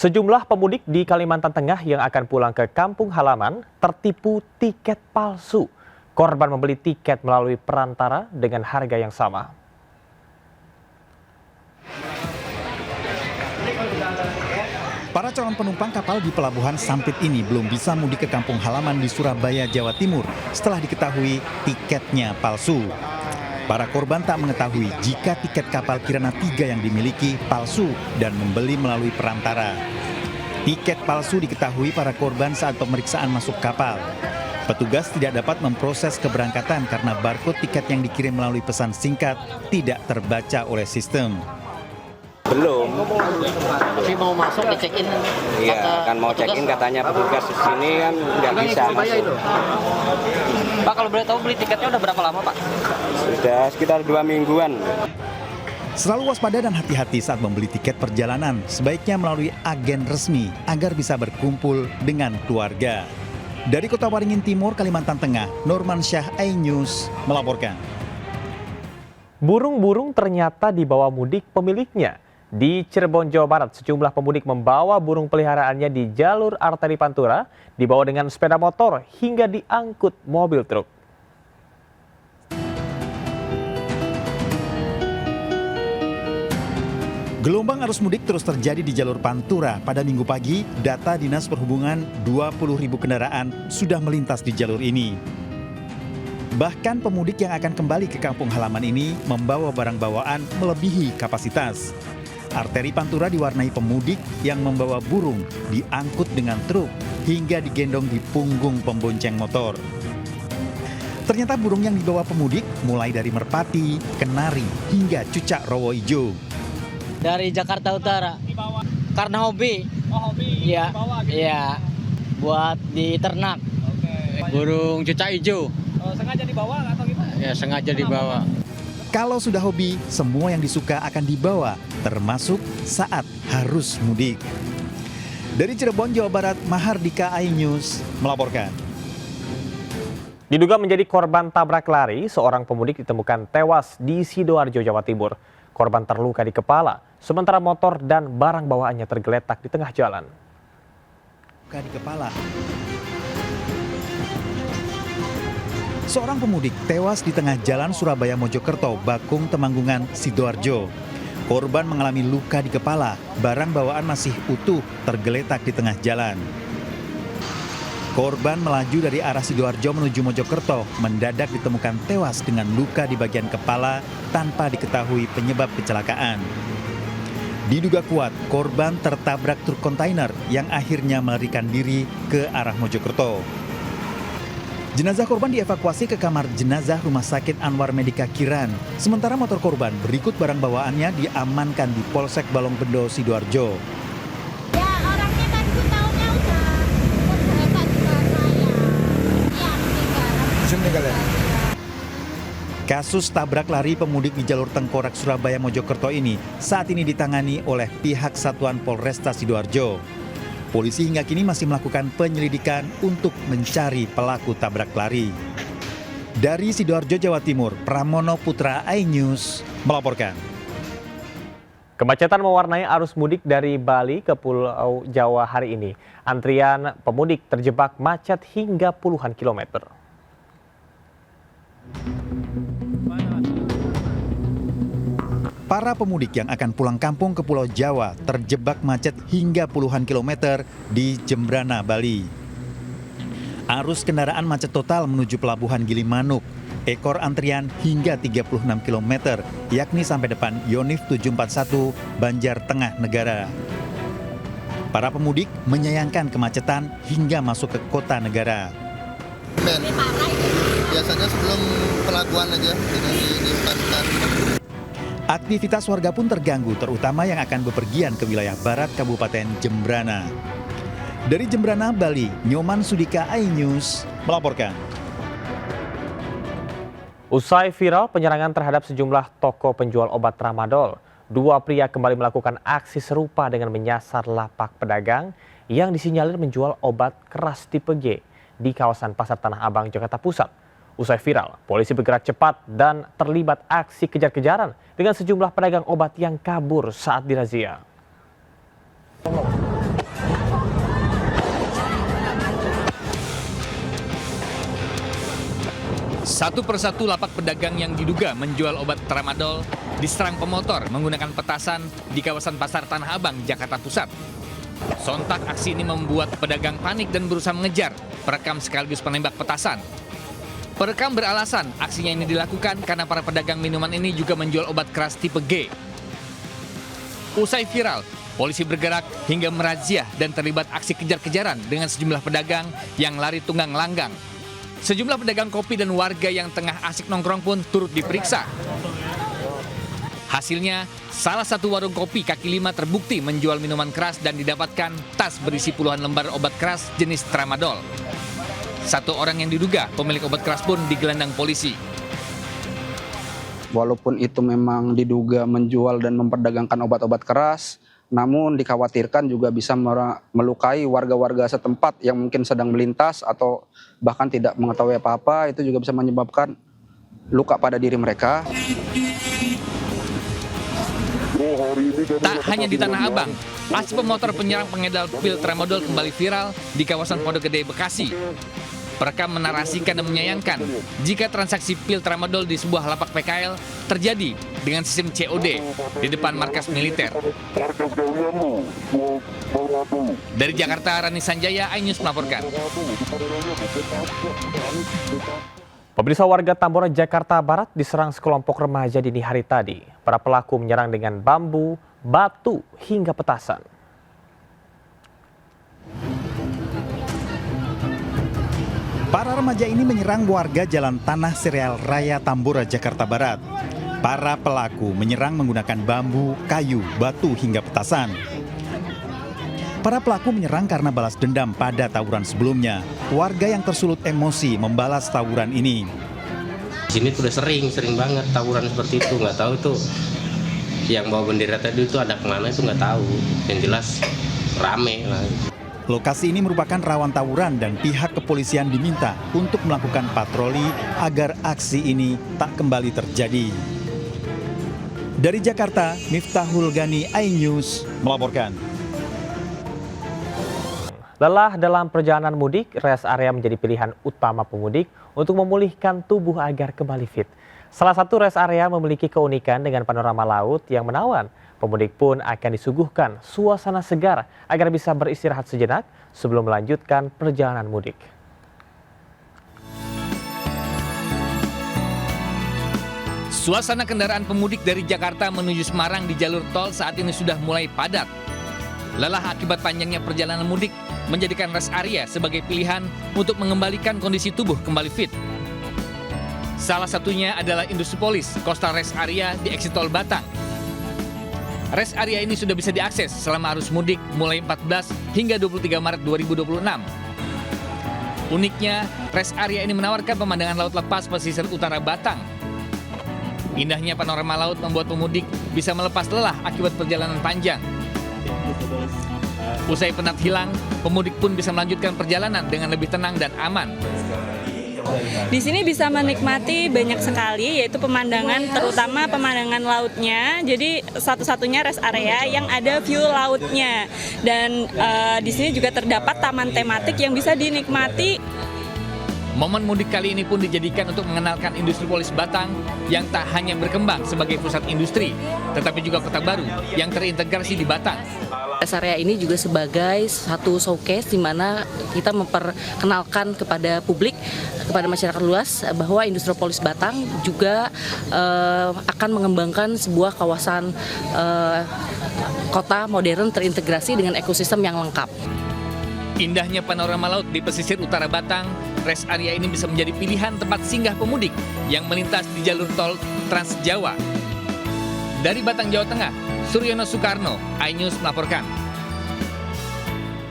Sejumlah pemudik di Kalimantan Tengah yang akan pulang ke kampung halaman tertipu tiket palsu. Korban membeli tiket melalui perantara dengan harga yang sama. Para calon penumpang kapal di Pelabuhan Sampit ini belum bisa mudik ke kampung halaman di Surabaya, Jawa Timur setelah diketahui tiketnya palsu. Para korban tak mengetahui jika tiket kapal Kirana 3 yang dimiliki palsu dan membeli melalui perantara. Tiket palsu diketahui para korban saat pemeriksaan masuk kapal. Petugas tidak dapat memproses keberangkatan karena barcode tiket yang dikirim melalui pesan singkat tidak terbaca oleh sistem. Belum. Tapi mau masuk di check-in. Iya, kan mau check-in katanya petugas di sini kan nggak bisa masuk. Pak, kalau boleh tahu beli tiketnya udah berapa lama, Pak? Sudah sekitar 2 mingguan. Selalu waspada dan hati-hati saat membeli tiket perjalanan, sebaiknya melalui agen resmi agar bisa berkumpul dengan keluarga. Dari Kota Waringin Timur, Kalimantan Tengah, Norman Syah, iNews melaporkan. Burung-burung ternyata dibawa mudik pemiliknya. Di Cirebon, Jawa Barat, sejumlah pemudik membawa burung peliharaannya di jalur arteri Pantura, dibawa dengan sepeda motor hingga diangkut mobil truk. Gelombang arus mudik terus terjadi di jalur Pantura. Pada Minggu pagi, data Dinas Perhubungan 20.000 kendaraan sudah melintas di jalur ini. Bahkan pemudik yang akan kembali ke kampung halaman ini membawa barang bawaan melebihi kapasitas. Arteri Pantura diwarnai pemudik yang membawa burung diangkut dengan truk hingga digendong di punggung pembonceng motor. Ternyata burung yang dibawa pemudik mulai dari merpati, kenari, hingga cucak rowo ijo. Dari Jakarta Utara. Karena hobi. Oh, hobi. Iya. Iya. Buat di ternak. Burung cucak hijau. Sengaja dibawa atau gimana? Ya, sengaja dibawa. Kalau sudah hobi, semua yang disuka akan dibawa, termasuk saat harus mudik. Dari Cirebon, Jawa Barat, Mahardika, iNews melaporkan. Diduga menjadi korban tabrak lari, seorang pemudik ditemukan tewas di Sidoarjo, Jawa Timur. Korban terluka di kepala, sementara motor dan barang bawaannya tergeletak di tengah jalan. Luka di kepala. Seorang pemudik tewas di tengah jalan Surabaya Mojokerto, Bakung, Temanggungan, Sidoarjo. Korban mengalami luka di kepala, barang bawaan masih utuh, tergeletak di tengah jalan. Korban melaju dari arah Sidoarjo menuju Mojokerto, mendadak ditemukan tewas dengan luka di bagian kepala tanpa diketahui penyebab kecelakaan. Diduga kuat, korban tertabrak truk kontainer yang akhirnya melarikan diri ke arah Mojokerto. Jenazah korban dievakuasi ke kamar jenazah Rumah Sakit Anwar Medika Kiran. Sementara motor korban berikut barang bawaannya diamankan di Polsek Balongbendo, Sidoarjo. Ya, orangnya kan taunya udah berdekat ke saya. Meninggal ya? Kasus tabrak lari pemudik di jalur Tengkorak Surabaya Mojokerto ini saat ini ditangani oleh pihak Satuan Polresta Sidoarjo. Polisi hingga kini masih melakukan penyelidikan untuk mencari pelaku tabrak lari. Dari Sidoarjo, Jawa Timur, Pramono Putra, iNews melaporkan. Kemacetan mewarnai arus mudik dari Bali ke Pulau Jawa hari ini. Antrian pemudik terjebak macet hingga puluhan kilometer. Para pemudik yang akan pulang kampung ke Pulau Jawa terjebak macet hingga puluhan kilometer di Jembrana, Bali. Arus kendaraan macet total menuju Pelabuhan Gilimanuk. Ekor antrian hingga 36 km, yakni sampai depan Yonif 741 Banjar Tengah Negara. Para pemudik menyayangkan kemacetan hingga masuk ke kota negara. Biasanya sebelum pelabuhan aja dihutan. Aktivitas warga pun terganggu, terutama yang akan bepergian ke wilayah barat Kabupaten Jembrana. Dari Jembrana, Bali, Nyoman Sudika, iNews melaporkan. Usai viral penyerangan terhadap sejumlah toko penjual obat tramadol, dua pria kembali melakukan aksi serupa dengan menyasar lapak pedagang yang disinyalir menjual obat keras tipe G di kawasan Pasar Tanah Abang, Jakarta Pusat. Usai viral, polisi bergerak cepat dan terlibat aksi kejar-kejaran dengan sejumlah pedagang obat yang kabur saat dirazia. Satu persatu lapak pedagang yang diduga menjual obat tramadol diserang pemotor menggunakan petasan di kawasan Pasar Tanah Abang, Jakarta Pusat. Sontak aksi ini membuat pedagang panik dan berusaha mengejar. Perekam sekaligus penembak petasan. Perekam beralasan aksinya ini dilakukan karena para pedagang minuman ini juga menjual obat keras tipe G. Usai viral, polisi bergerak hingga merazia dan terlibat aksi kejar-kejaran dengan sejumlah pedagang yang lari tunggang langgang. Sejumlah pedagang kopi dan warga yang tengah asik nongkrong pun turut diperiksa. Hasilnya, salah satu warung kopi kaki lima terbukti menjual minuman keras dan didapatkan tas berisi puluhan lembar obat keras jenis tramadol. Satu orang yang diduga pemilik obat keras pun digelandang polisi. Walaupun itu memang diduga menjual dan memperdagangkan obat-obat keras, namun dikhawatirkan juga bisa melukai warga-warga setempat yang mungkin sedang melintas atau bahkan tidak mengetahui apa-apa, itu juga bisa menyebabkan luka pada diri mereka. Tak hanya di Tanah Abang, aksi pemotor penyerang pengedar pil tramadol kembali viral di kawasan Pondok Gede, Bekasi. Perekam menarasikan dan menyayangkan jika transaksi pil tramadol di sebuah lapak PKL terjadi dengan sistem COD di depan markas militer. Dari Jakarta, Rani Sanjaya, iNews melaporkan. Pemirsa, warga Tambora, Jakarta Barat diserang sekelompok remaja dini hari tadi. Para pelaku menyerang dengan bambu, batu, hingga petasan. Para remaja ini menyerang warga Jalan Tanah Serial Raya Tambora, Jakarta Barat. Para pelaku menyerang menggunakan bambu, kayu, batu, hingga petasan. Para pelaku menyerang karena balas dendam pada tawuran sebelumnya. Warga yang tersulut emosi membalas tawuran ini. Di sini tuh udah sering banget tawuran seperti itu. Nggak tahu tuh yang bawa bendera tadi itu ada kemana itu nggak tahu. Yang jelas rame lah. Lokasi ini merupakan rawan tawuran dan pihak kepolisian diminta untuk melakukan patroli agar aksi ini tak kembali terjadi. Dari Jakarta, Miftahul Gani, iNews melaporkan. Lelah dalam perjalanan mudik, rest area menjadi pilihan utama pemudik untuk memulihkan tubuh agar kembali fit. Salah satu rest area memiliki keunikan dengan panorama laut yang menawan. Pemudik pun akan disuguhkan suasana segar agar bisa beristirahat sejenak sebelum melanjutkan perjalanan mudik. Suasana kendaraan pemudik dari Jakarta menuju Semarang di jalur tol saat ini sudah mulai padat. Lelah akibat panjangnya perjalanan mudik menjadikan rest area sebagai pilihan untuk mengembalikan kondisi tubuh kembali fit. Salah satunya adalah Industri Polis Coastal Rest Area di Exit Tol Batang. Rest area ini sudah bisa diakses selama arus mudik mulai 14 hingga 23 Maret 2026. Uniknya, rest area ini menawarkan pemandangan laut lepas pesisir utara Batang. Indahnya panorama laut membuat pemudik bisa melepas lelah akibat perjalanan panjang. Usai penat hilang, pemudik pun bisa melanjutkan perjalanan dengan lebih tenang dan aman. Di sini bisa menikmati banyak sekali, yaitu pemandangan, terutama pemandangan lautnya. Jadi satu-satunya rest area yang ada view lautnya. Dan di sini juga terdapat taman tematik yang bisa dinikmati. Momen mudik kali ini pun dijadikan untuk mengenalkan Industri Polis Batang yang tak hanya berkembang sebagai pusat industri, tetapi juga kota baru yang terintegrasi di Batang. Rest area ini juga sebagai satu showcase di mana kita memperkenalkan kepada publik, kepada masyarakat luas bahwa Industri Polis Batang juga akan mengembangkan sebuah kawasan kota modern terintegrasi dengan ekosistem yang lengkap. Indahnya panorama laut di pesisir utara Batang, rest area ini bisa menjadi pilihan tempat singgah pemudik yang melintas di jalur tol Trans Jawa. Dari Batang, Jawa Tengah, Suryono Soekarno, iNews melaporkan.